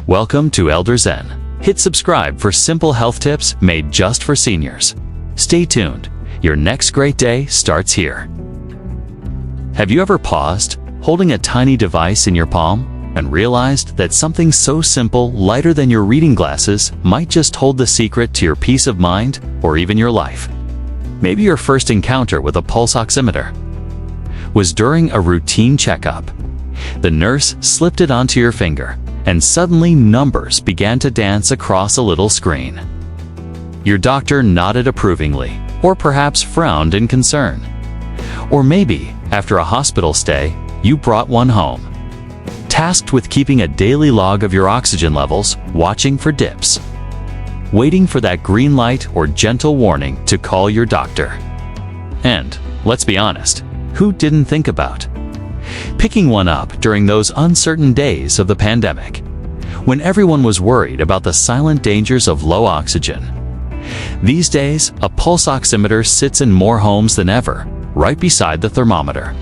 Welcome to Elder Zen. Hit subscribe for simple health tips made just for seniors. Stay tuned. Your next great day starts here. Have you ever paused, holding a tiny device in your palm, and realized that something so simple, lighter than your reading glasses, might just hold the secret to your peace of mind or even your life? Maybe your first encounter with a pulse oximeter was during a routine checkup. The nurse slipped it onto your finger, and suddenly numbers began to dance across a little screen. Your doctor nodded approvingly, or perhaps frowned in concern. Or maybe, after a hospital stay, you brought one home, tasked with keeping a daily log of your oxygen levels, watching for dips, waiting for that green light or gentle warning to call your doctor. And, let's be honest, who didn't think about picking one up during those uncertain days of the pandemic, when everyone was worried about the silent dangers of low oxygen? These days, a pulse oximeter sits in more homes than ever, right beside the thermometer,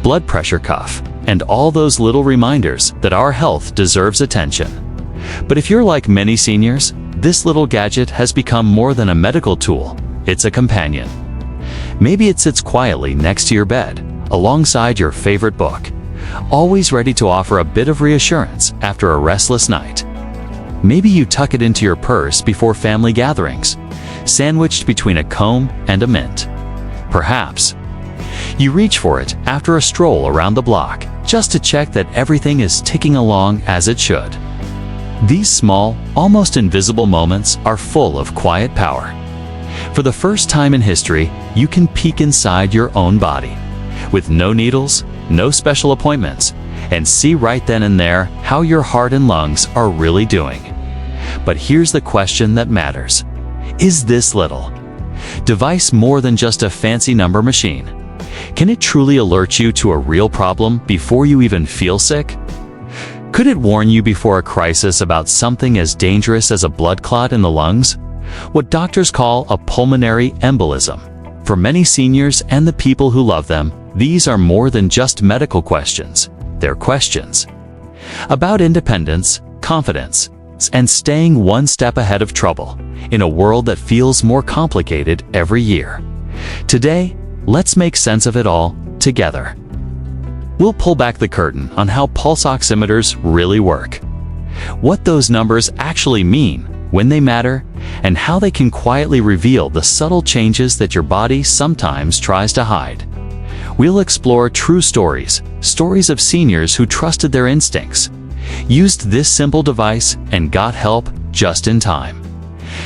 blood pressure cuff, and all those little reminders that our health deserves attention. But if you're like many seniors, this little gadget has become more than a medical tool. It's a companion. Maybe it sits quietly next to your bed, alongside your favorite book, always ready to offer a bit of reassurance after a restless night. Maybe you tuck it into your purse before family gatherings, sandwiched between a comb and a mint. Perhaps you reach for it after a stroll around the block, just to check that everything is ticking along as it should. These small, almost invisible moments are full of quiet power. For the first time in history, you can peek inside your own body, with no needles, no special appointments, and see right then and there how your heart and lungs are really doing. But here's the question that matters. Is this little device more than just a fancy number machine? Can it truly alert you to a real problem before you even feel sick? Could it warn you before a crisis about something as dangerous as a blood clot in the lungs? What doctors call a pulmonary embolism. For many seniors and the people who love them, these are more than just medical questions. They're questions about independence, confidence, and staying one step ahead of trouble in a world that feels more complicated every year. Today, let's make sense of it all together. We'll pull back the curtain on how pulse oximeters really work, what those numbers actually mean, when they matter, and how they can quietly reveal the subtle changes that your body sometimes tries to hide. We'll explore true stories of seniors who trusted their instincts, used this simple device, and got help just in time.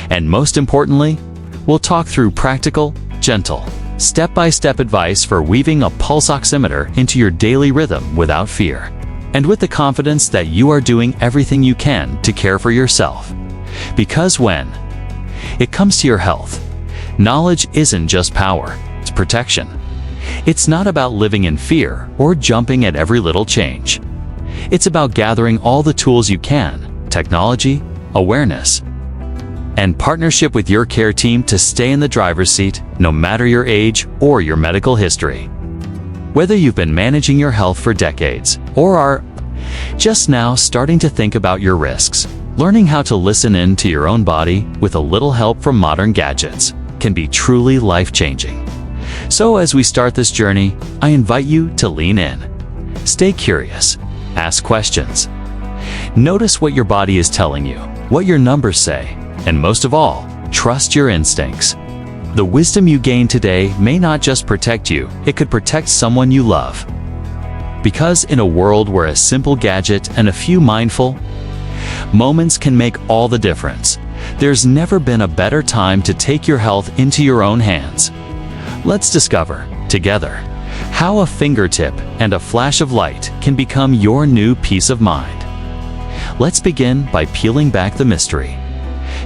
And most importantly, we'll talk through practical, gentle, step-by-step advice for weaving a pulse oximeter into your daily rhythm without fear, and with the confidence that you are doing everything you can to care for yourself. Because when it comes to your health, knowledge isn't just power, it's protection. It's not about living in fear or jumping at every little change. It's about gathering all the tools you can, technology, awareness, and partnership with your care team to stay in the driver's seat, no matter your age or your medical history. Whether you've been managing your health for decades or are just now starting to think about your risks, learning how to listen in to your own body with a little help from modern gadgets can be truly life-changing. So as we start this journey, I invite you to lean in. Stay curious. Ask questions. Notice what your body is telling you, what your numbers say, and most of all, trust your instincts. The wisdom you gain today may not just protect you, it could protect someone you love. Because in a world where a simple gadget and a few mindful moments can make all the difference, there's never been a better time to take your health into your own hands. Let's discover, together, how a fingertip and a flash of light can become your new peace of mind. Let's begin by peeling back the mystery.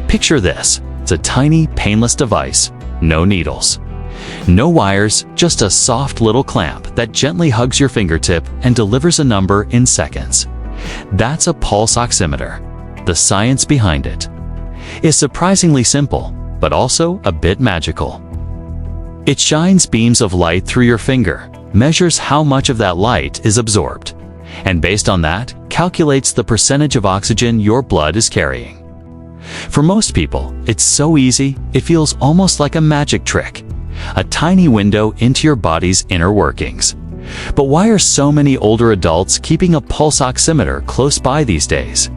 Picture this. It's a tiny, painless device. No needles, no wires, just a soft little clamp that gently hugs your fingertip and delivers a number in seconds. That's a pulse oximeter. The science behind it is surprisingly simple, but also a bit magical. It shines beams of light through your finger, measures how much of that light is absorbed, and based on that, calculates the percentage of oxygen your blood is carrying. For most people, it's so easy, it feels almost like a magic trick, a tiny window into your body's inner workings. But why are so many older adults keeping a pulse oximeter close by these days?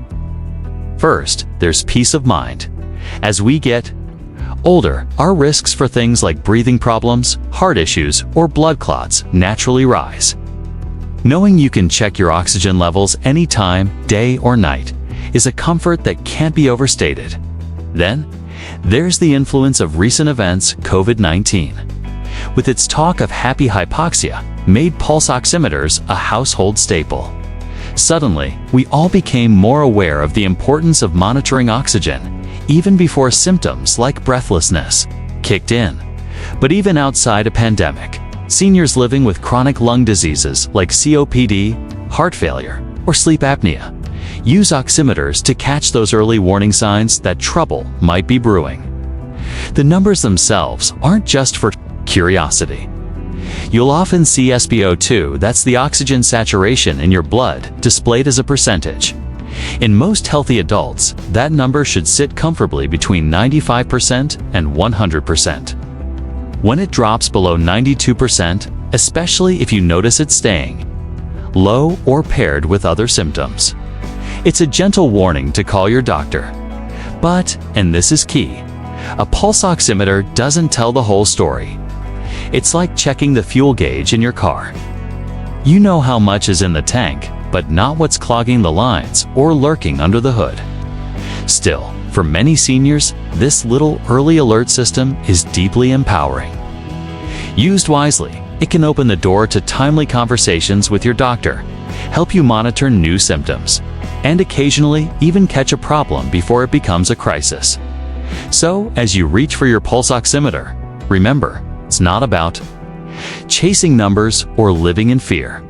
First, there's peace of mind. As we get older, our risks for things like breathing problems, heart issues, or blood clots naturally rise. Knowing you can check your oxygen levels anytime, day or night, is a comfort that can't be overstated. Then, there's the influence of recent events, COVID-19. With its talk of happy hypoxia, made pulse oximeters a household staple. Suddenly, we all became more aware of the importance of monitoring oxygen, even before symptoms like breathlessness kicked in. But even outside a pandemic, seniors living with chronic lung diseases like COPD, heart failure, or sleep apnea use oximeters to catch those early warning signs that trouble might be brewing. The numbers themselves aren't just for curiosity. You'll often see SpO2, that's the oxygen saturation in your blood, displayed as a percentage. In most healthy adults, that number should sit comfortably between 95% and 100%. When it drops below 92%, especially if you notice it staying low or paired with other symptoms, it's a gentle warning to call your doctor. But, and this is key, a pulse oximeter doesn't tell the whole story. It's like checking the fuel gauge in your car. You know how much is in the tank, but not what's clogging the lines or lurking under the hood. Still, for many seniors, this little early alert system is deeply empowering. Used wisely, it can open the door to timely conversations with your doctor, help you monitor new symptoms, and occasionally even catch a problem before it becomes a crisis. So, as you reach for your pulse oximeter, remember, it's not about chasing numbers or living in fear.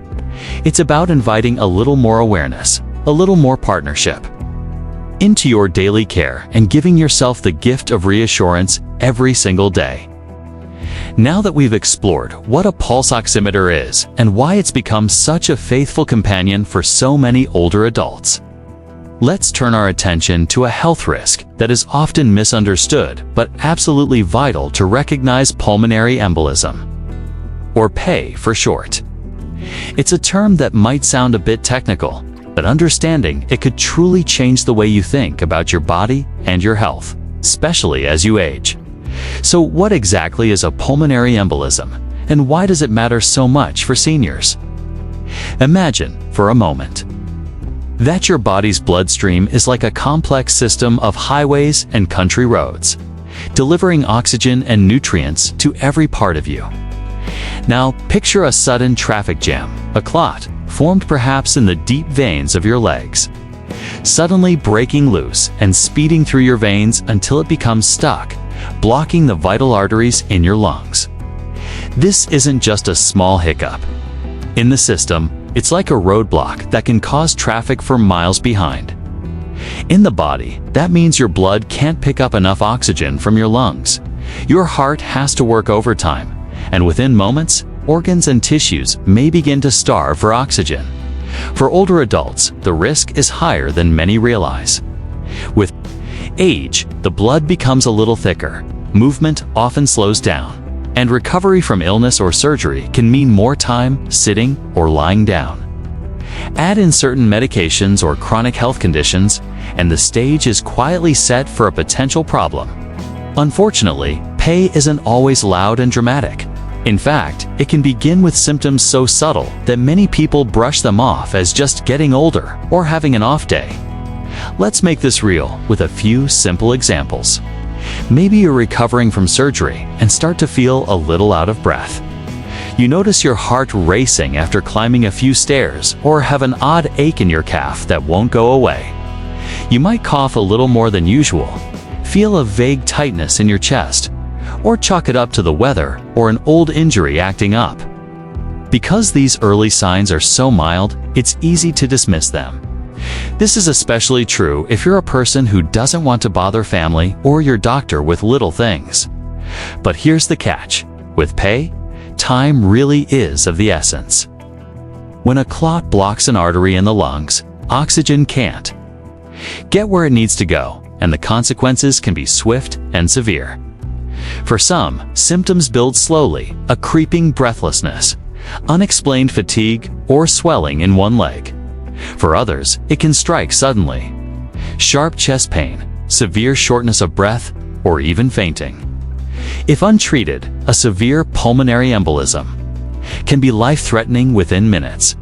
It's about inviting a little more awareness, a little more partnership into your daily care and giving yourself the gift of reassurance every single day. Now that we've explored what a pulse oximeter is and why it's become such a faithful companion for so many older adults, let's turn our attention to a health risk that is often misunderstood but absolutely vital to recognize: pulmonary embolism, or PEI for short. It's a term that might sound a bit technical, but understanding it could truly change the way you think about your body and your health, especially as you age. So what exactly is a pulmonary embolism, and why does it matter so much for seniors? Imagine, for a moment, that your body's bloodstream is like a complex system of highways and country roads, delivering oxygen and nutrients to every part of you. Now, picture a sudden traffic jam, a clot, formed perhaps in the deep veins of your legs, suddenly breaking loose and speeding through your veins until it becomes stuck, blocking the vital arteries in your lungs. This isn't just a small hiccup. In the system, it's like a roadblock that can cause traffic for miles behind. In the body, that means your blood can't pick up enough oxygen from your lungs. Your heart has to work overtime, and within moments, organs and tissues may begin to starve for oxygen. For older adults, the risk is higher than many realize. With age, the blood becomes a little thicker, movement often slows down, and recovery from illness or surgery can mean more time sitting or lying down. Add in certain medications or chronic health conditions, and the stage is quietly set for a potential problem. Unfortunately, PEI isn't always loud and dramatic. In fact, it can begin with symptoms so subtle that many people brush them off as just getting older or having an off day. Let's make this real with a few simple examples. Maybe you're recovering from surgery and start to feel a little out of breath. You notice your heart racing after climbing a few stairs, or have an odd ache in your calf that won't go away. You might cough a little more than usual, feel a vague tightness in your chest, or chalk it up to the weather or an old injury acting up. Because these early signs are so mild, it's easy to dismiss them. This is especially true if you're a person who doesn't want to bother family or your doctor with little things. But here's the catch. With PEI, time really is of the essence. When a clot blocks an artery in the lungs, oxygen can't get where it needs to go, and the consequences can be swift and severe. For some, symptoms build slowly: a creeping breathlessness, unexplained fatigue, or swelling in one leg. For others, it can strike suddenly: sharp chest pain, severe shortness of breath, or even fainting. If untreated, a severe pulmonary embolism can be life-threatening within minutes.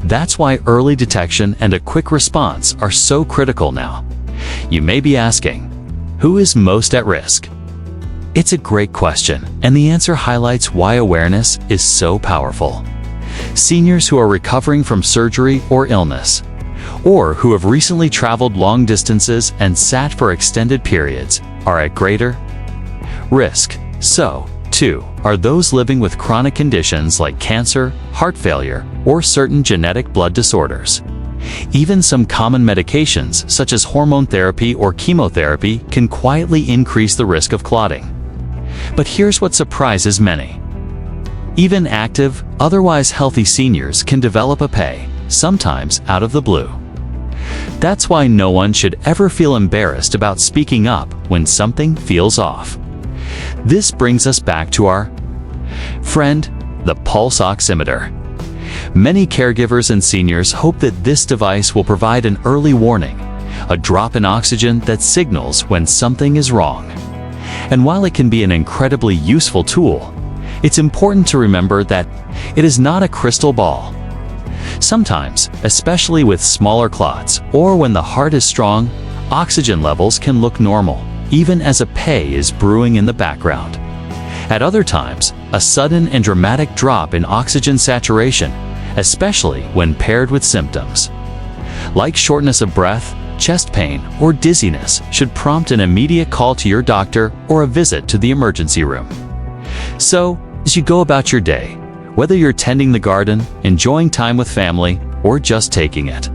That's why early detection and a quick response are so critical now. You may be asking, who is most at risk? It's a great question, and the answer highlights why awareness is so powerful. Seniors who are recovering from surgery or illness, or who have recently traveled long distances and sat for extended periods, are at greater risk. So, too, are those living with chronic conditions like cancer, heart failure, or certain genetic blood disorders. Even some common medications, such as hormone therapy or chemotherapy, can quietly increase the risk of clotting. But here's what surprises many. Even active, otherwise healthy seniors can develop a sometimes out of the blue. That's why no one should ever feel embarrassed about speaking up when something feels off. This brings us back to our friend, the pulse oximeter. Many caregivers and seniors hope that this device will provide an early warning, a drop in oxygen that signals when something is wrong. And while it can be an incredibly useful tool, it's important to remember that it is not a crystal ball. Sometimes, especially with smaller clots or when the heart is strong, oxygen levels can look normal, even as a is brewing in the background. At other times, a sudden and dramatic drop in oxygen saturation, especially when paired with symptoms like shortness of breath, chest pain, or dizziness, should prompt an immediate call to your doctor or a visit to the emergency room. So, as you go about your day, whether you're tending the garden, enjoying time with family, or just taking it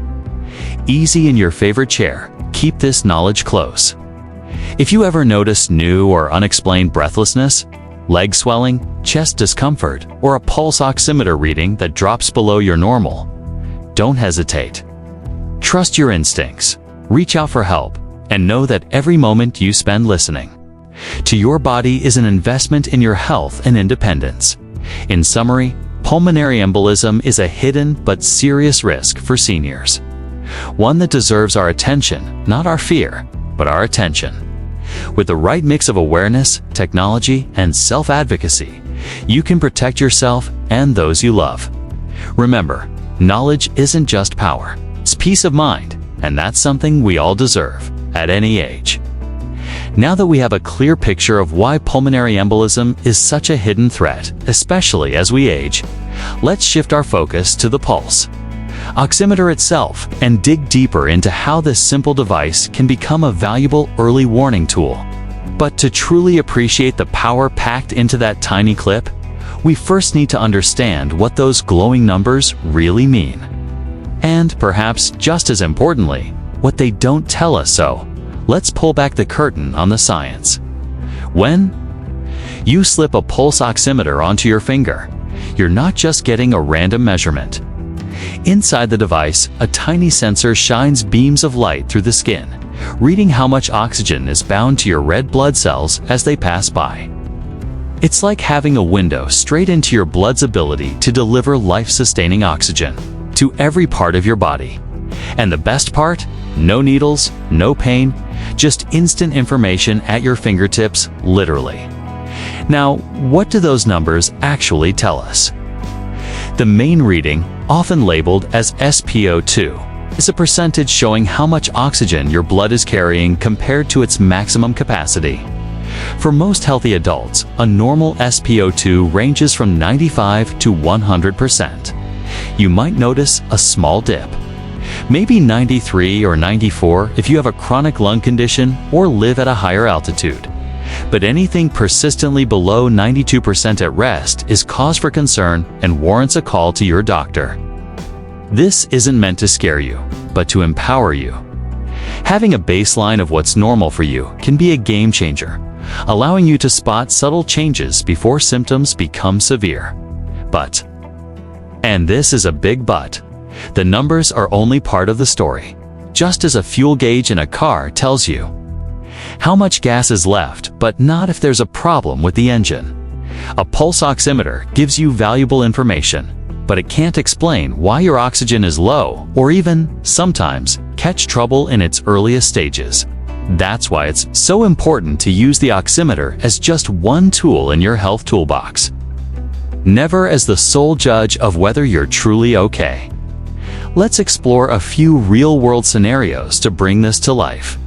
easy in your favorite chair, keep this knowledge close. If you ever notice new or unexplained breathlessness, leg swelling, chest discomfort, or a pulse oximeter reading that drops below your normal, don't hesitate. Trust your instincts, reach out for help, and know that every moment you spend listening to your body is an investment in your health and independence. In summary, pulmonary embolism is a hidden but serious risk for seniors. One that deserves our attention, not our fear, but our attention. With the right mix of awareness, technology, and self-advocacy, you can protect yourself and those you love. Remember, knowledge isn't just power, it's peace of mind, and that's something we all deserve, at any age. Now that we have a clear picture of why pulmonary embolism is such a hidden threat, especially as we age, let's shift our focus to the pulse oximeter itself and dig deeper into how this simple device can become a valuable early warning tool. But to truly appreciate the power packed into that tiny clip, we first need to understand what those glowing numbers really mean. And perhaps just as importantly, what they don't tell us. So, let's pull back the curtain on the science. When you slip a pulse oximeter onto your finger, you're not just getting a random measurement. Inside the device, a tiny sensor shines beams of light through the skin, reading how much oxygen is bound to your red blood cells as they pass by. It's like having a window straight into your blood's ability to deliver life-sustaining oxygen to every part of your body. And the best part? No needles, no pain, just instant information at your fingertips, literally. Now, what do those numbers actually tell us? The main reading, often labeled as SpO2, is a percentage showing how much oxygen your blood is carrying compared to its maximum capacity. For most healthy adults, a normal SpO2 ranges from 95 to 100%. You might notice a small dip. Maybe 93 or 94 if you have a chronic lung condition or live at a higher altitude. But anything persistently below 92% at rest is cause for concern and warrants a call to your doctor. This isn't meant to scare you, but to empower you. Having a baseline of what's normal for you can be a game changer, allowing you to spot subtle changes before symptoms become severe. But And this is a big but. The numbers are only part of the story. Just as a fuel gauge in a car tells you how much gas is left, but not if there's a problem with the engine. A pulse oximeter gives you valuable information, but it can't explain why your oxygen is low or even, sometimes, catch trouble in its earliest stages. That's why it's so important to use the oximeter as just one tool in your health toolbox, never as the sole judge of whether you're truly okay. Let's explore a few real-world scenarios to bring this to life.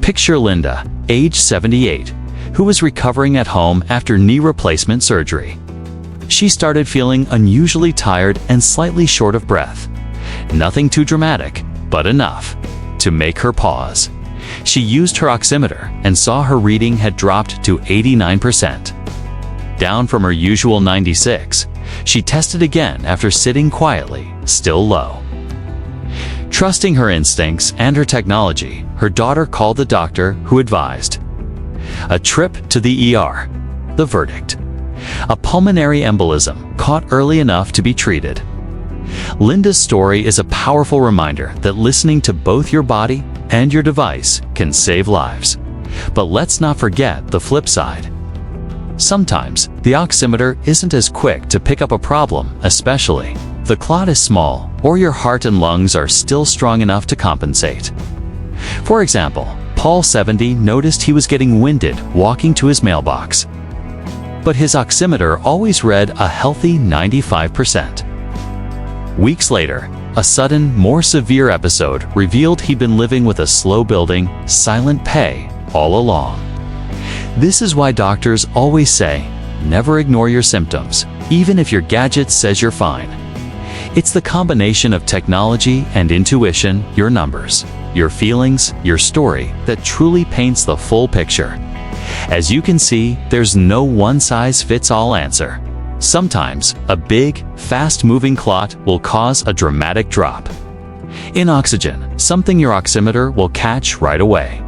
Picture Linda, age 78, who was recovering at home after knee replacement surgery. She started feeling unusually tired and slightly short of breath. Nothing too dramatic, but enough to make her pause. She used her oximeter and saw her reading had dropped to 89%. Down from her usual 96, she tested again after sitting quietly, still low. Trusting her instincts and her technology, her daughter called the doctor, who advised a trip to the ER. The verdict: a pulmonary embolism caught early enough to be treated. Linda's story is a powerful reminder that listening to both your body and your device can save lives. But let's not forget the flip side. Sometimes, the oximeter isn't as quick to pick up a problem, especially if the clot is small or your heart and lungs are still strong enough to compensate. For example, Paul, 70, noticed he was getting winded walking to his mailbox, but his oximeter always read a healthy 95%. Weeks later, a sudden, more severe episode revealed he'd been living with a slow-building, silent pay all along. This is why doctors always say, never ignore your symptoms, even if your gadget says you're fine. It's the combination of technology and intuition, your numbers, your feelings, your story, that truly paints the full picture. As you can see, there's no one-size-fits-all answer. Sometimes, a big, fast-moving clot will cause a dramatic drop in oxygen, something your oximeter will catch right away.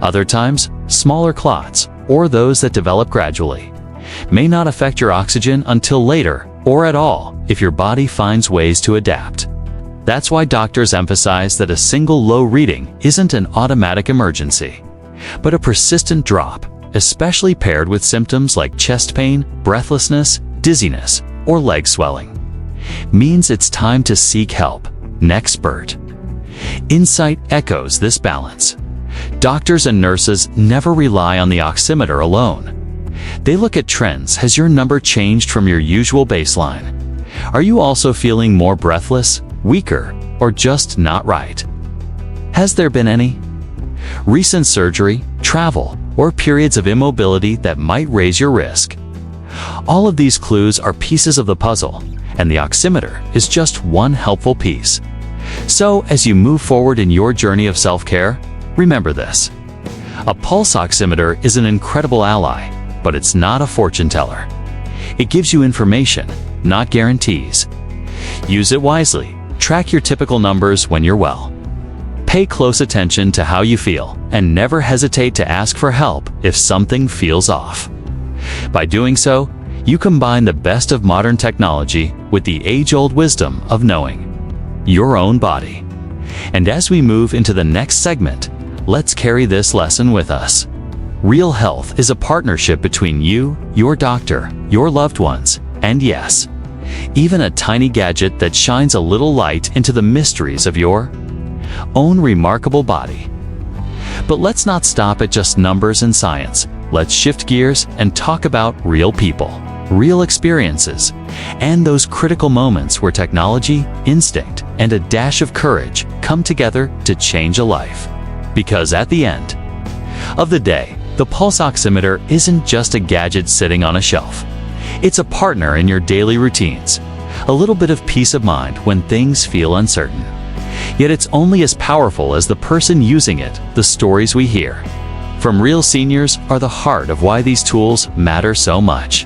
Other times, smaller clots, or those that develop gradually, may not affect your oxygen until later, or at all, if your body finds ways to adapt. That's why doctors emphasize that a single low reading isn't an automatic emergency, but a persistent drop, especially paired with symptoms like chest pain, breathlessness, dizziness, or leg swelling, means it's time to seek help. Nexpert Insight echoes this balance. Doctors and nurses never rely on the oximeter alone. They look at trends. Has your number changed from your usual baseline? Are you also feeling more breathless, weaker, or just not right? Has there been any recent surgery, travel, or periods of immobility that might raise your risk? All of these clues are pieces of the puzzle, and the oximeter is just one helpful piece. So, as you move forward in your journey of self-care, remember this: a pulse oximeter is an incredible ally, but it's not a fortune teller. It gives you information, not guarantees. Use it wisely. Track your typical numbers when you're well. Pay close attention to how you feel, and never hesitate to ask for help if something feels off. By doing so, you combine the best of modern technology with the age-old wisdom of knowing your own body. And as we move into the next segment, let's carry this lesson with us. Real health is a partnership between you, your doctor, your loved ones, and yes, even a tiny gadget that shines a little light into the mysteries of your own remarkable body. But let's not stop at just numbers and science. Let's shift gears and talk about real people, real experiences, and those critical moments where technology, instinct, and a dash of courage come together to change a life. Because at the end of the day, the pulse oximeter isn't just a gadget sitting on a shelf. It's a partner in your daily routines, a little bit of peace of mind when things feel uncertain. Yet it's only as powerful as the person using it. The stories we hear from real seniors are the heart of why these tools matter so much.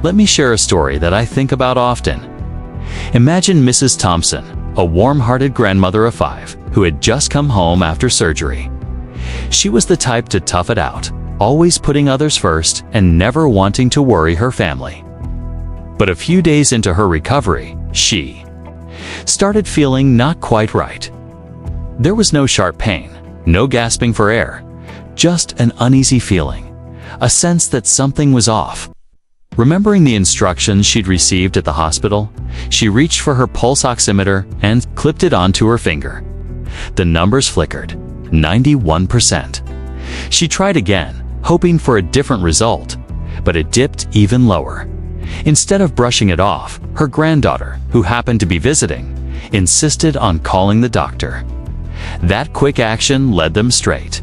Let me share a story that I think about often. Imagine Mrs. Thompson, a warm-hearted grandmother of 5, who had just come home after surgery. She was the type to tough it out, always putting others first and never wanting to worry her family. But a few days into her recovery, she started feeling not quite right. There was no sharp pain, no gasping for air, just an uneasy feeling, a sense that something was off. Remembering the instructions she'd received at the hospital, she reached for her pulse oximeter and clipped it onto her finger. The numbers flickered, 91%. She tried again, hoping for a different result, but it dipped even lower. Instead of brushing it off, her granddaughter, who happened to be visiting, insisted on calling the doctor. That quick action led them straight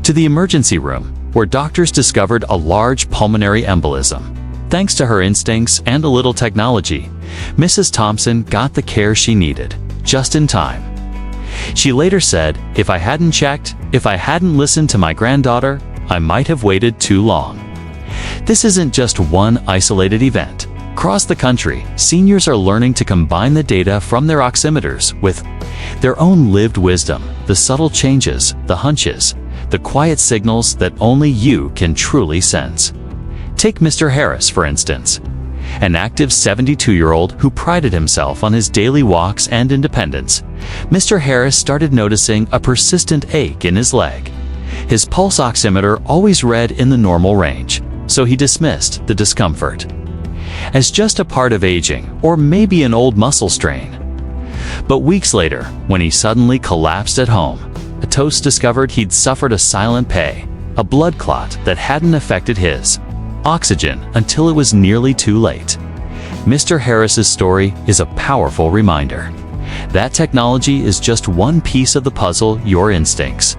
to the emergency room, where doctors discovered a large pulmonary embolism. Thanks to her instincts and a little technology, Mrs. Thompson got the care she needed, just in time. She later said, "If I hadn't checked, if I hadn't listened to my granddaughter, I might have waited too long." This isn't just one isolated event. Across the country, seniors are learning to combine the data from their oximeters with their own lived wisdom, the subtle changes, the hunches, the quiet signals that only you can truly sense. Take Mr. Harris, for instance, an active 72-year-old who prided himself on his daily walks and independence. Mr. Harris started noticing a persistent ache in his leg. His pulse oximeter always read in the normal range, so he dismissed the discomfort as just a part of aging or maybe an old muscle strain. But weeks later, when he suddenly collapsed at home, a toast discovered he'd suffered a silent PEG, a blood clot that hadn't affected his oxygen until it was nearly too late. Mr. Harris's story is a powerful reminder that technology is just one piece of the puzzle. Your instincts,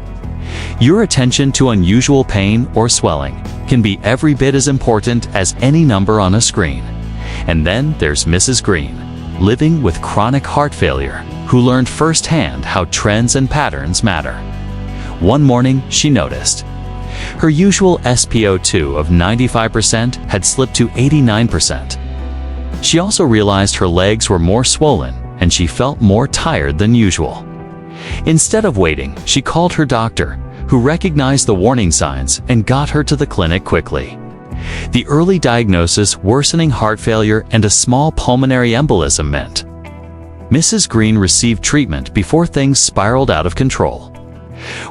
your attention to unusual pain or swelling, can be every bit as important as any number on a screen. And then there's Mrs. Green, living with chronic heart failure, who learned firsthand how trends and patterns matter. One morning, she noticed her usual SpO2 of 95% had slipped to 89%. She also realized her legs were more swollen and she felt more tired than usual. Instead of waiting, she called her doctor, who recognized the warning signs and got her to the clinic quickly. The early diagnosis, worsening heart failure and a small pulmonary embolism, meant Mrs. Green received treatment before things spiraled out of control.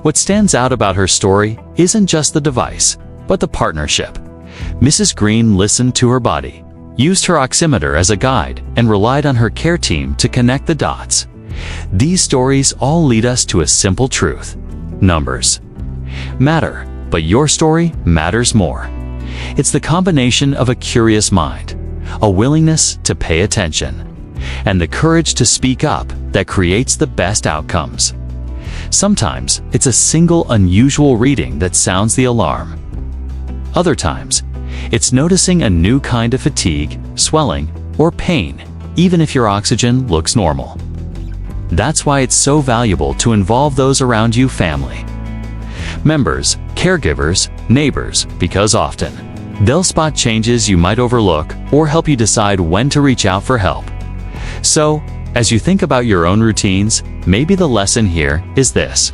What stands out about her story isn't just the device, but the partnership. Mrs. Green listened to her body, used her oximeter as a guide, and relied on her care team to connect the dots. These stories all lead us to a simple truth: numbers matter, but your story matters more. It's the combination of a curious mind, a willingness to pay attention, and the courage to speak up that creates the best outcomes. Sometimes it's a single unusual reading that sounds the alarm. Other times, it's noticing a new kind of fatigue, swelling, or pain, even if your oxygen looks normal. That's why it's so valuable to involve those around you: family members, caregivers, neighbors, because often they'll spot changes you might overlook or help you decide when to reach out for help. So, as you think about your own routines, maybe the lesson here is this: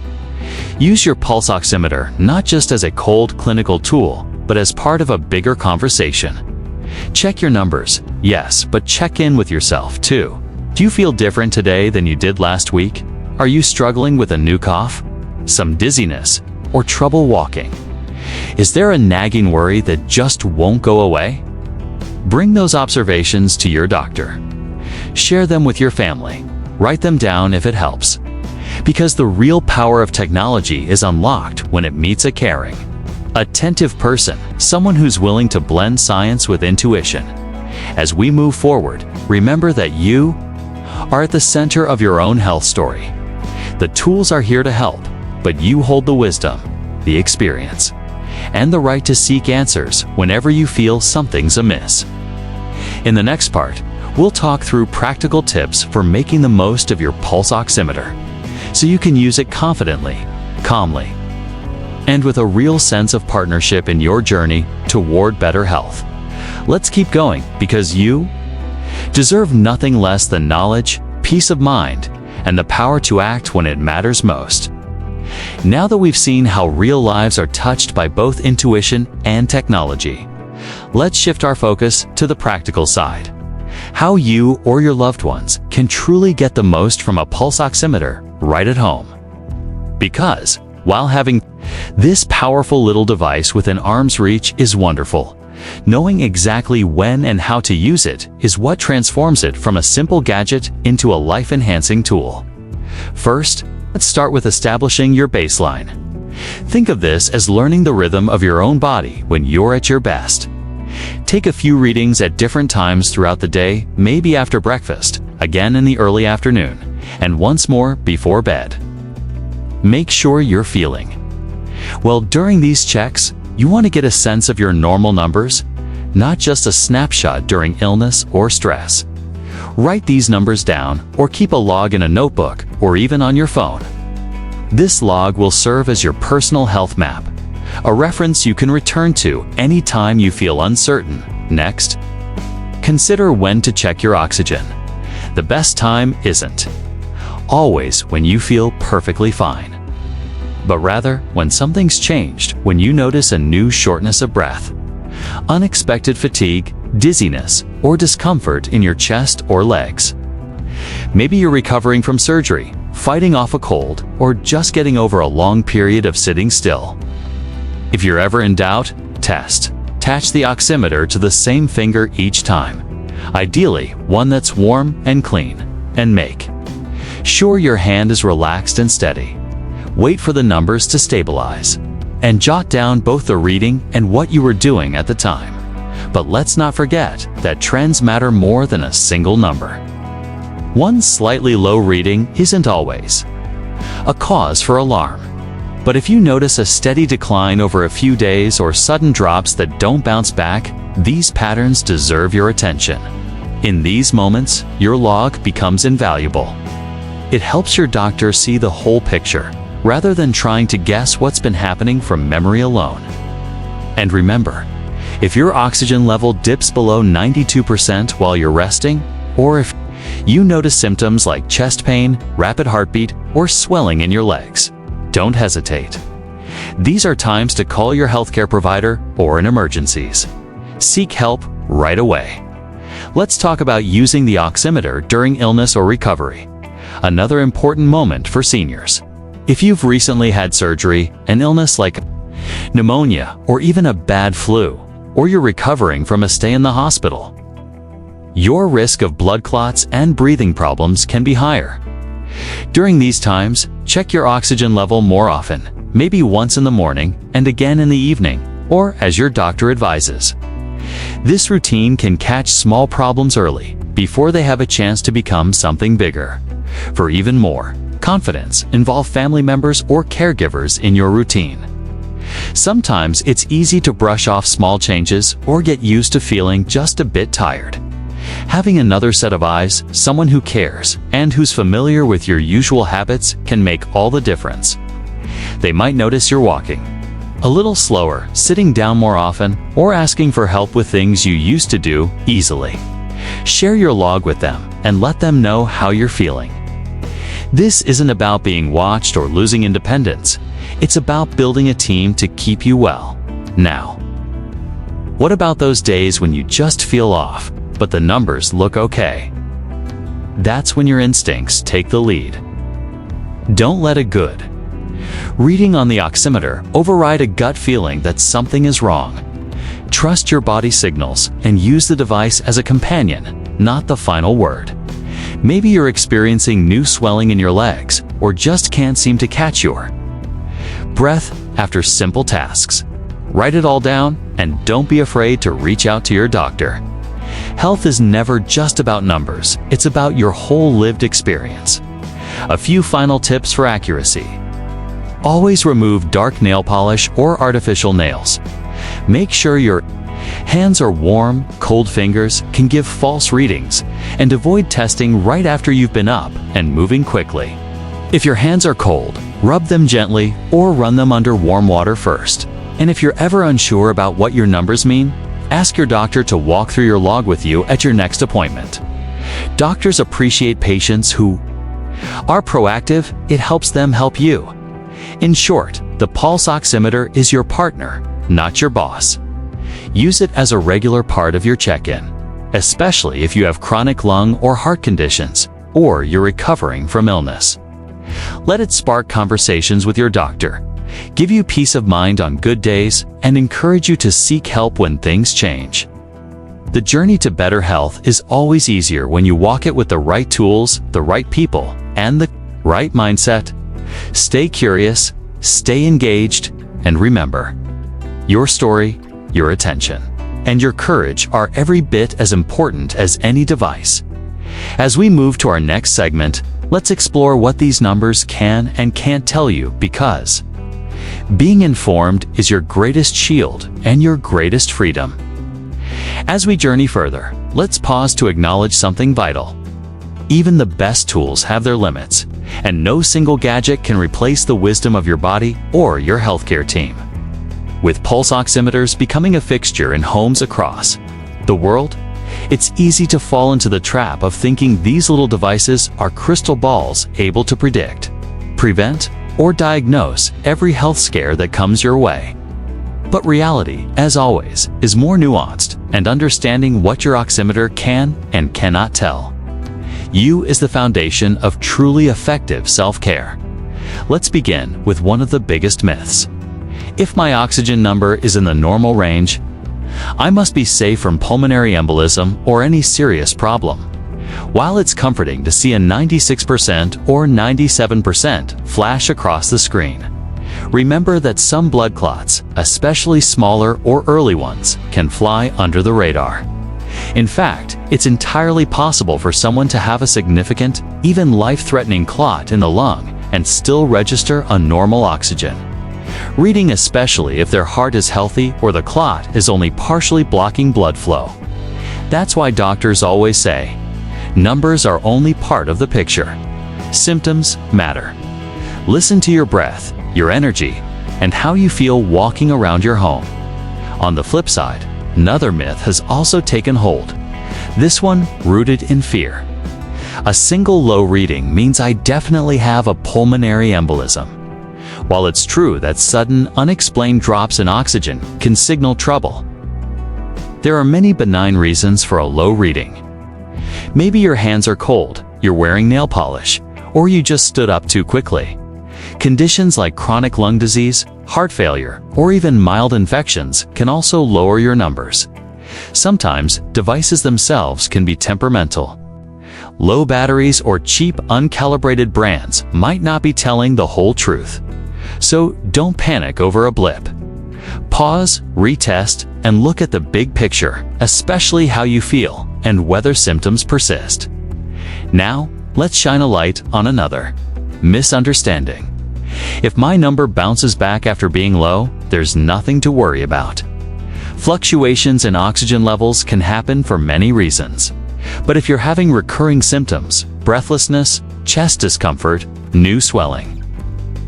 use your pulse oximeter not just as a cold clinical tool, but as part of a bigger conversation. Check your numbers, yes, but check in with yourself too. Do you feel different today than you did last week? Are you struggling with a new cough, some dizziness, or trouble walking? Is there a nagging worry that just won't go away? Bring those observations to your doctor. Share them with your family. Write them down if it helps. Because the real power of technology is unlocked when it meets a caring, attentive person, someone who's willing to blend science with intuition. As we move forward, remember that you are at the center of your own health story. The tools are here to help, but you hold the wisdom, the experience, and the right to seek answers whenever you feel something's amiss. In the next part, we'll talk through practical tips for making the most of your pulse oximeter, so you can use it confidently, calmly, and with a real sense of partnership in your journey toward better health. Let's keep going, because you deserve nothing less than knowledge, peace of mind, and the power to act when it matters most. Now that we've seen how real lives are touched by both intuition and technology, let's shift our focus to the practical side. How you or your loved ones can truly get the most from a pulse oximeter right at home. Because, while having this powerful little device within arm's reach is wonderful, knowing exactly when and how to use it is what transforms it from a simple gadget into a life-enhancing tool. First, let's start with establishing your baseline. Think of this as learning the rhythm of your own body when you're at your best. Take a few readings at different times throughout the day, maybe after breakfast, again in the early afternoon, and once more before bed. Make sure you're feeling well during these checks. You want to get a sense of your normal numbers, not just a snapshot during illness or stress. Write these numbers down or keep a log in a notebook or even on your phone. This log will serve as your personal health map, a reference you can return to anytime you feel uncertain. Next, consider when to check your oxygen. The best time isn't always when you feel perfectly fine, but rather when something's changed, when you notice a new shortness of breath, unexpected fatigue, dizziness, or discomfort in your chest or legs. Maybe you're recovering from surgery, fighting off a cold, or just getting over a long period of sitting still. If you're ever in doubt, test. Attach the oximeter to the same finger each time, ideally one that's warm and clean, and make sure your hand is relaxed and steady. Wait for the numbers to stabilize, and jot down both the reading and what you were doing at the time. But let's not forget that trends matter more than a single number. One slightly low reading isn't always a cause for alarm. But if you notice a steady decline over a few days or sudden drops that don't bounce back, these patterns deserve your attention. In these moments, your log becomes invaluable. It helps your doctor see the whole picture, rather than trying to guess what's been happening from memory alone. And remember, if your oxygen level dips below 92% while you're resting, or if you notice symptoms like chest pain, rapid heartbeat, or swelling in your legs, don't hesitate. These are times to call your healthcare provider or in emergencies. Seek help right away. Let's talk about using the oximeter during illness or recovery, another important moment for seniors. If you've recently had surgery, an illness like pneumonia, or even a bad flu, or you're recovering from a stay in the hospital, your risk of blood clots and breathing problems can be higher. During these times, check your oxygen level more often, maybe once in the morning and again in the evening, or as your doctor advises. This routine can catch small problems early, before they have a chance to become something bigger. For even more confidence, involve family members or caregivers in your routine. Sometimes it's easy to brush off small changes or get used to feeling just a bit tired. Having another set of eyes, someone who cares and who's familiar with your usual habits, can make all the difference. They might notice you're walking a little slower, sitting down more often, or asking for help with things you used to do easily. Share your log with them and let them know how you're feeling. This isn't about being watched or losing independence. It's about building a team to keep you well. Now, what about those days when you just feel off, but the numbers look okay? That's when your instincts take the lead. Don't let a good reading on the oximeter override a gut feeling that something is wrong. Trust your body signals and use the device as a companion, not the final word. Maybe you're experiencing new swelling in your legs, or just can't seem to catch your breath after simple tasks. Write it all down, and don't be afraid to reach out to your doctor. Health is never just about numbers, it's about your whole lived experience. A few final tips for accuracy. Always remove dark nail polish or artificial nails. Make sure your hands are warm. Cold fingers can give false readings, and avoid testing right after you've been up and moving quickly. If your hands are cold, rub them gently or run them under warm water first. And if you're ever unsure about what your numbers mean, ask your doctor to walk through your log with you at your next appointment. Doctors appreciate patients who are proactive. It helps them help you. In short, the pulse oximeter is your partner, not your boss. Use it as a regular part of your check-in, especially if you have chronic lung or heart conditions, or you're recovering from illness. Let it spark conversations with your doctor, give you peace of mind on good days, and encourage you to seek help when things change. The journey to better health is always easier when you walk it with the right tools, the right people, and the right mindset. Stay curious, stay engaged, and remember, your story, your attention, and your courage are every bit as important as any device. As we move to our next segment, let's explore what these numbers can and can't tell you, because being informed is your greatest shield and your greatest freedom. As we journey further, let's pause to acknowledge something vital. Even the best tools have their limits, and no single gadget can replace the wisdom of your body or your healthcare team. With pulse oximeters becoming a fixture in homes across the world, it's easy to fall into the trap of thinking these little devices are crystal balls able to predict, prevent, or diagnose every health scare that comes your way. But reality, as always, is more nuanced, and understanding what your oximeter can and cannot tell you is the foundation of truly effective self-care. Let's begin with one of the biggest myths. If my oxygen number is in the normal range, I must be safe from pulmonary embolism or any serious problem. While it's comforting to see a 96% or 97% flash across the screen, remember that some blood clots, especially smaller or early ones, can fly under the radar. In fact, it's entirely possible for someone to have a significant, even life-threatening clot in the lung and still register a normal oxygen reading, especially if their heart is healthy or the clot is only partially blocking blood flow. That's why doctors always say, numbers are only part of the picture. Symptoms matter. Listen to your breath, your energy, and how you feel walking around your home. On the flip side, another myth has also taken hold. This one rooted in fear. A single low reading means I definitely have a pulmonary embolism. While it's true that sudden, unexplained drops in oxygen can signal trouble, there are many benign reasons for a low reading. Maybe your hands are cold, you're wearing nail polish, or you just stood up too quickly. Conditions like chronic lung disease, heart failure, or even mild infections can also lower your numbers. Sometimes, devices themselves can be temperamental. Low batteries or cheap, uncalibrated brands might not be telling the whole truth. So don't panic over a blip. Pause, retest, and look at the big picture, especially how you feel and whether symptoms persist. Now, let's shine a light on another misunderstanding. If my number bounces back after being low, there's nothing to worry about. Fluctuations in oxygen levels can happen for many reasons. But if you're having recurring symptoms, breathlessness, chest discomfort, new swelling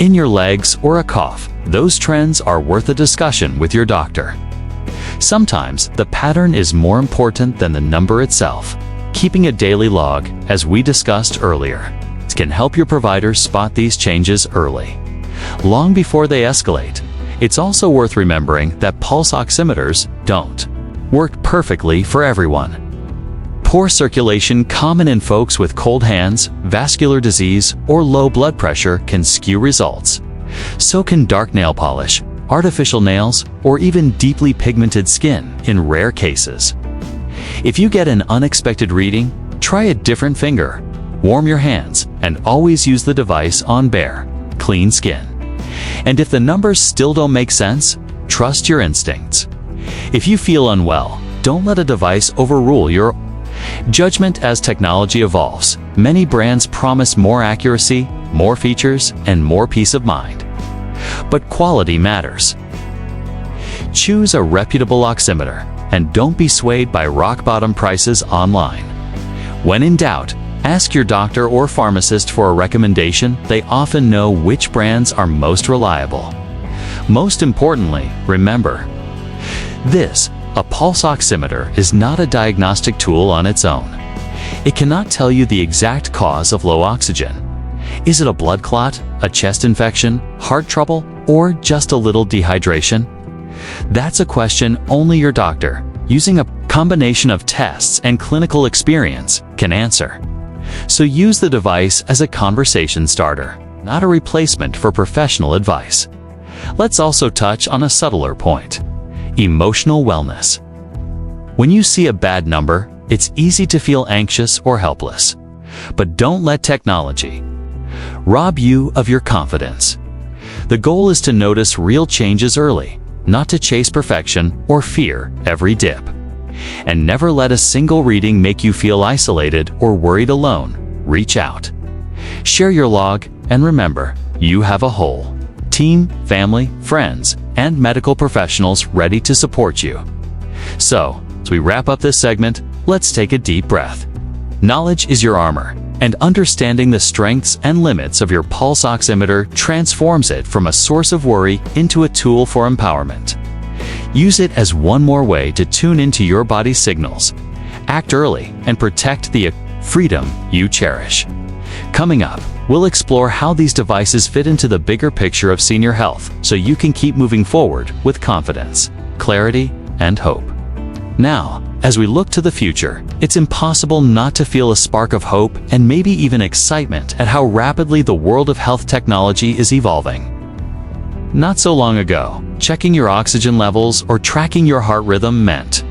in your legs, or a cough, those trends are worth a discussion with your doctor. Sometimes the pattern is more important than the number itself. Keeping a daily log, as we discussed earlier, can help your provider spot these changes early, long before they escalate. It's also worth remembering that pulse oximeters don't work perfectly for everyone. Poor circulation, common in folks with cold hands, vascular disease, or low blood pressure, can skew results. So can dark nail polish, artificial nails, or even deeply pigmented skin in rare cases. If you get an unexpected reading, try a different finger, warm your hands, and always use the device on bare, clean skin. And if the numbers still don't make sense, trust your instincts. If you feel unwell, don't let a device overrule your judgment. As technology evolves, many brands promise more accuracy, more features, and more peace of mind. But quality matters. Choose a reputable oximeter, and don't be swayed by rock-bottom prices online. When in doubt, ask your doctor or pharmacist for a recommendation. They often know which brands are most reliable. Most importantly, remember this: a pulse oximeter is not a diagnostic tool on its own. It cannot tell you the exact cause of low oxygen. Is it a blood clot, a chest infection, heart trouble, or just a little dehydration? That's a question only your doctor, using a combination of tests and clinical experience, can answer. So use the device as a conversation starter, not a replacement for professional advice. Let's also touch on a subtler point: emotional wellness. When you see a bad number, it's easy to feel anxious or helpless. But don't let technology rob you of your confidence. The goal is to notice real changes early, not to chase perfection or fear every dip. And never let a single reading make you feel isolated or worried alone. Reach out. Share your log, and remember, you have a whole team, family, friends, and medical professionals ready to support you. So, as we wrap up this segment, let's take a deep breath. Knowledge is your armor, and understanding the strengths and limits of your pulse oximeter transforms it from a source of worry into a tool for empowerment. Use it as one more way to tune into your body's signals. Act early and protect the freedom you cherish. Coming up, we'll explore how these devices fit into the bigger picture of senior health so you can keep moving forward with confidence, clarity, and hope. Now, as we look to the future, it's impossible not to feel a spark of hope and maybe even excitement at how rapidly the world of health technology is evolving. Not so long ago, checking your oxygen levels or tracking your heart rhythm meant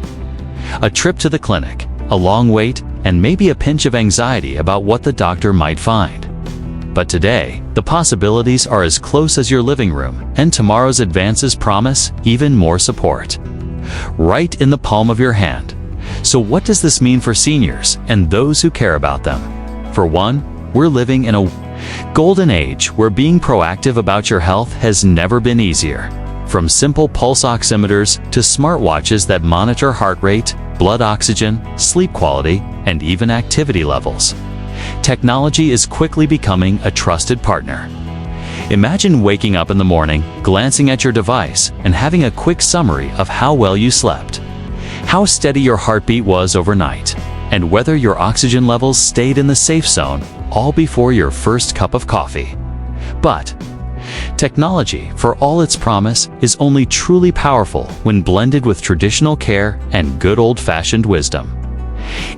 a trip to the clinic, a long wait, and maybe a pinch of anxiety about what the doctor might find. But today, the possibilities are as close as your living room, and tomorrow's advances promise even more support. Right in the palm of your hand. So what does this mean for seniors and those who care about them? For one, we're living in a golden age where being proactive about your health has never been easier. From simple pulse oximeters to smartwatches that monitor heart rate, blood oxygen, sleep quality, and even activity levels, technology is quickly becoming a trusted partner. Imagine waking up in the morning, glancing at your device, and having a quick summary of how well you slept, how steady your heartbeat was overnight, and whether your oxygen levels stayed in the safe zone, all before your first cup of coffee. But technology, for all its promise, is only truly powerful when blended with traditional care and good old-fashioned wisdom.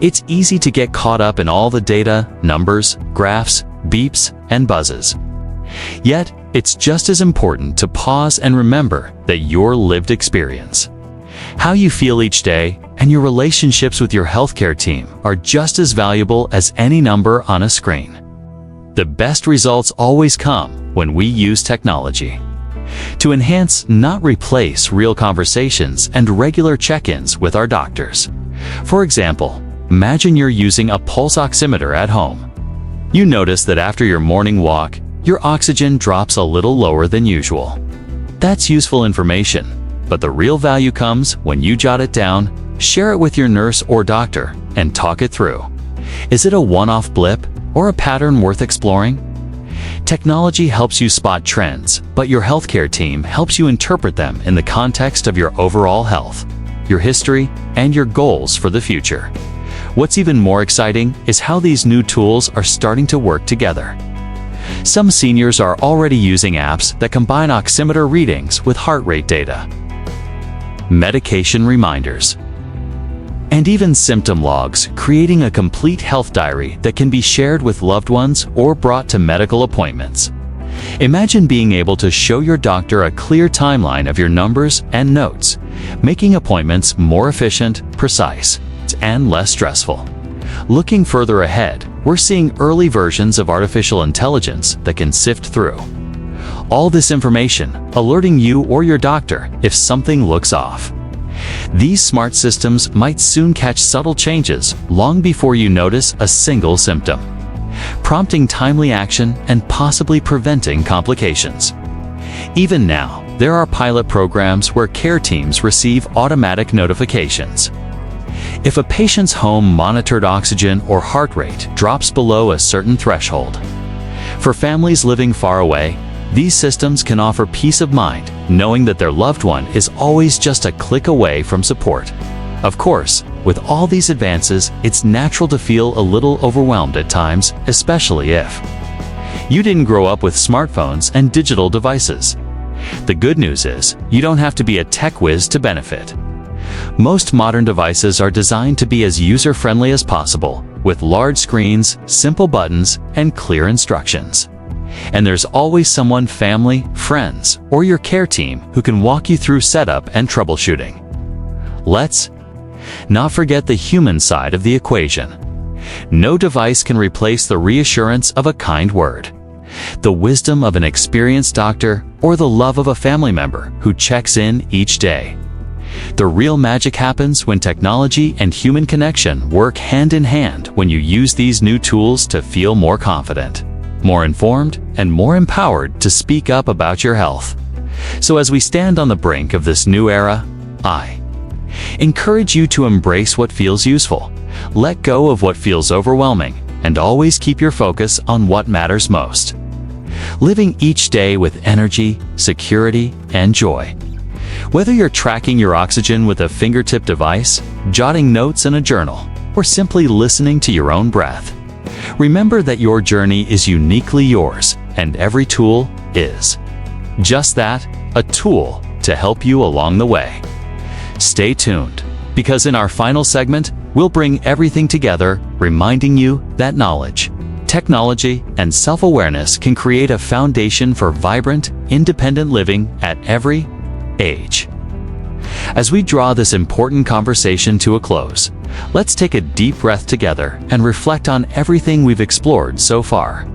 It's easy to get caught up in all the data, numbers, graphs, beeps, and buzzes. Yet, it's just as important to pause and remember that your lived experience, how you feel each day, and your relationships with your healthcare team are just as valuable as any number on a screen. The best results always come when we use technology to enhance, not replace, real conversations and regular check-ins with our doctors. For example, imagine you're using a pulse oximeter at home. You notice that after your morning walk, your oxygen drops a little lower than usual. That's useful information, but the real value comes when you jot it down, share it with your nurse or doctor, and talk it through. Is it a one-off blip or a pattern worth exploring? Technology helps you spot trends, but your healthcare team helps you interpret them in the context of your overall health, your history, and your goals for the future. What's even more exciting is how these new tools are starting to work together. Some seniors are already using apps that combine oximeter readings with heart rate data, medication reminders, and even symptom logs, creating a complete health diary that can be shared with loved ones or brought to medical appointments. Imagine being able to show your doctor a clear timeline of your numbers and notes, making appointments more efficient, precise, and less stressful. Looking further ahead, we're seeing early versions of artificial intelligence that can sift through all this information, alerting you or your doctor if something looks off. These smart systems might soon catch subtle changes long before you notice a single symptom, prompting timely action and possibly preventing complications. Even now, there are pilot programs where care teams receive automatic notifications if a patient's home-monitored oxygen or heart rate drops below a certain threshold. For families living far away, these systems can offer peace of mind, knowing that their loved one is always just a click away from support. Of course, with all these advances, it's natural to feel a little overwhelmed at times, especially if you didn't grow up with smartphones and digital devices. The good news is, you don't have to be a tech whiz to benefit. Most modern devices are designed to be as user-friendly as possible, with large screens, simple buttons, and clear instructions. And there's always someone, family, friends, or your care team who can walk you through setup and troubleshooting. Let's not forget the human side of the equation. No device can replace the reassurance of a kind word, the wisdom of an experienced doctor, or the love of a family member who checks in each day. The real magic happens when technology and human connection work hand in hand when you use these new tools to feel more confident, more informed, and more empowered to speak up about your health. So as we stand on the brink of this new era, I encourage you to embrace what feels useful, let go of what feels overwhelming, and always keep your focus on what matters most. Living each day with energy, security, and joy. Whether you're tracking your oxygen with a fingertip device, jotting notes in a journal, or simply listening to your own breath, remember that your journey is uniquely yours, and every tool is just that, a tool to help you along the way. Stay tuned, because in our final segment, we'll bring everything together, reminding you that knowledge, technology, and self-awareness can create a foundation for vibrant, independent living at every age. As we draw this important conversation to a close, let's take a deep breath together and reflect on everything we've explored so far.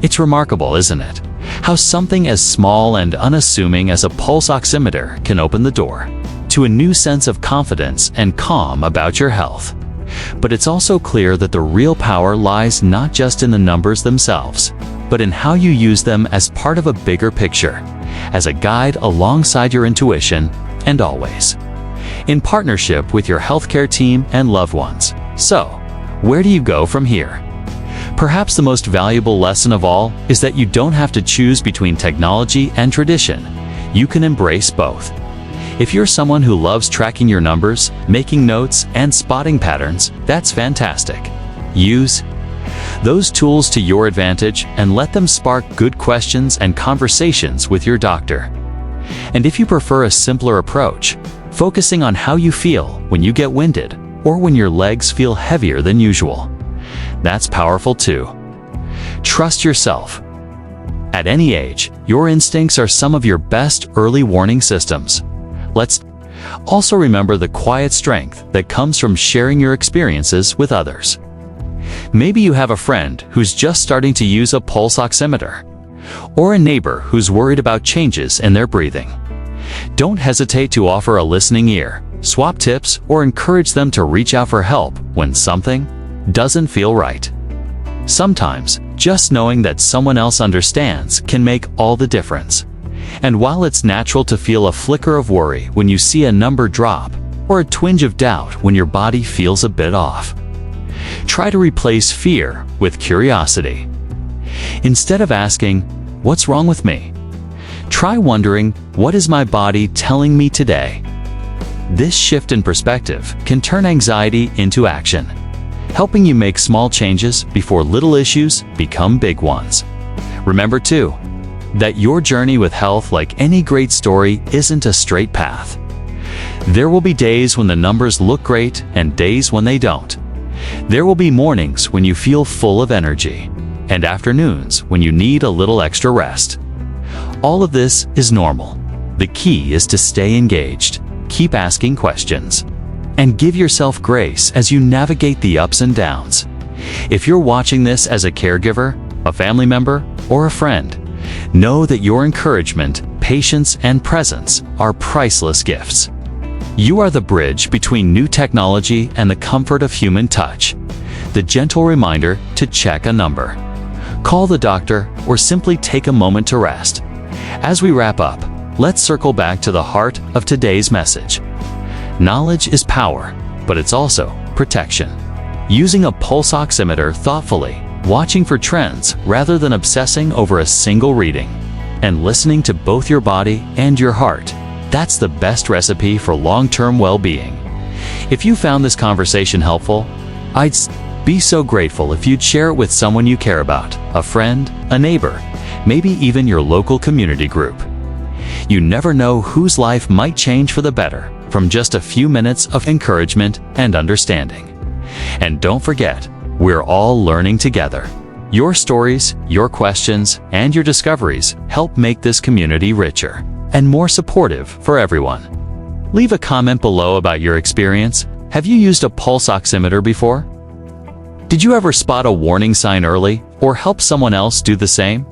It's remarkable, isn't it? How something as small and unassuming as a pulse oximeter can open the door to a new sense of confidence and calm about your health. But it's also clear that the real power lies not just in the numbers themselves, but in how you use them as part of a bigger picture, as a guide alongside your intuition, and always in partnership with your healthcare team and loved ones. So, where do you go from here? Perhaps the most valuable lesson of all is that you don't have to choose between technology and tradition. You can embrace both. If you're someone who loves tracking your numbers, making notes, and spotting patterns, that's fantastic. Use those tools to your advantage and let them spark good questions and conversations with your doctor. And if you prefer a simpler approach, focusing on how you feel when you get winded or when your legs feel heavier than usual, that's powerful too. Trust yourself. At any age, your instincts are some of your best early warning systems. Let's also remember the quiet strength that comes from sharing your experiences with others. Maybe you have a friend who's just starting to use a pulse oximeter, or a neighbor who's worried about changes in their breathing. Don't hesitate to offer a listening ear, swap tips, or encourage them to reach out for help when something doesn't feel right. Sometimes, just knowing that someone else understands can make all the difference. And while it's natural to feel a flicker of worry when you see a number drop, or a twinge of doubt when your body feels a bit off, try to replace fear with curiosity. Instead of asking, "What's wrong with me?" try wondering, "What is my body telling me today?" This shift in perspective can turn anxiety into action, helping you make small changes before little issues become big ones. Remember too, that your journey with health, like any great story, isn't a straight path. There will be days when the numbers look great and days when they don't. There will be mornings when you feel full of energy, and afternoons when you need a little extra rest. All of this is normal. The key is to stay engaged, keep asking questions, and give yourself grace as you navigate the ups and downs. If you're watching this as a caregiver, a family member, or a friend, know that your encouragement, patience, and presence are priceless gifts. You are the bridge between new technology and the comfort of human touch, the gentle reminder to check a number, call the doctor, or simply take a moment to rest. As we wrap up, let's circle back to the heart of today's message. Knowledge is power, but it's also protection. Using a pulse oximeter thoughtfully, watching for trends rather than obsessing over a single reading, and listening to both your body and your heart, that's the best recipe for long-term well-being. If you found this conversation helpful, I'd be so grateful if you'd share it with someone you care about, a friend, a neighbor, maybe even your local community group. You never know whose life might change for the better from just a few minutes of encouragement and understanding. And don't forget, we're all learning together. Your stories, your questions, and your discoveries help make this community richer and more supportive for everyone. Leave a comment below about your experience. Have you used a pulse oximeter before? Did you ever spot a warning sign early or help someone else do the same?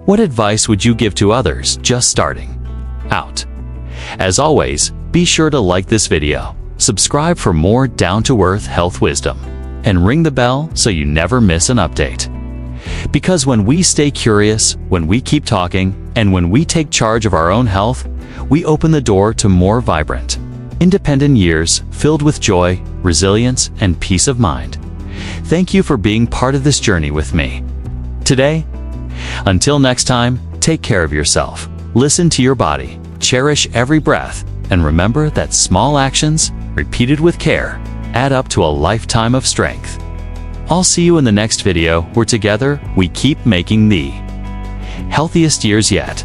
What advice would you give to others just starting out? As always, be sure to like this video, subscribe for more down-to-earth health wisdom, and ring the bell so you never miss an update. Because when we stay curious, when we keep talking, and when we take charge of our own health, we open the door to more vibrant, independent years filled with joy, resilience, and peace of mind. Thank you for being part of this journey with me today. Until next time, take care of yourself, listen to your body, cherish every breath, and remember that small actions, repeated with care, add up to a lifetime of strength. I'll see you in the next video where together we keep making the healthiest years yet.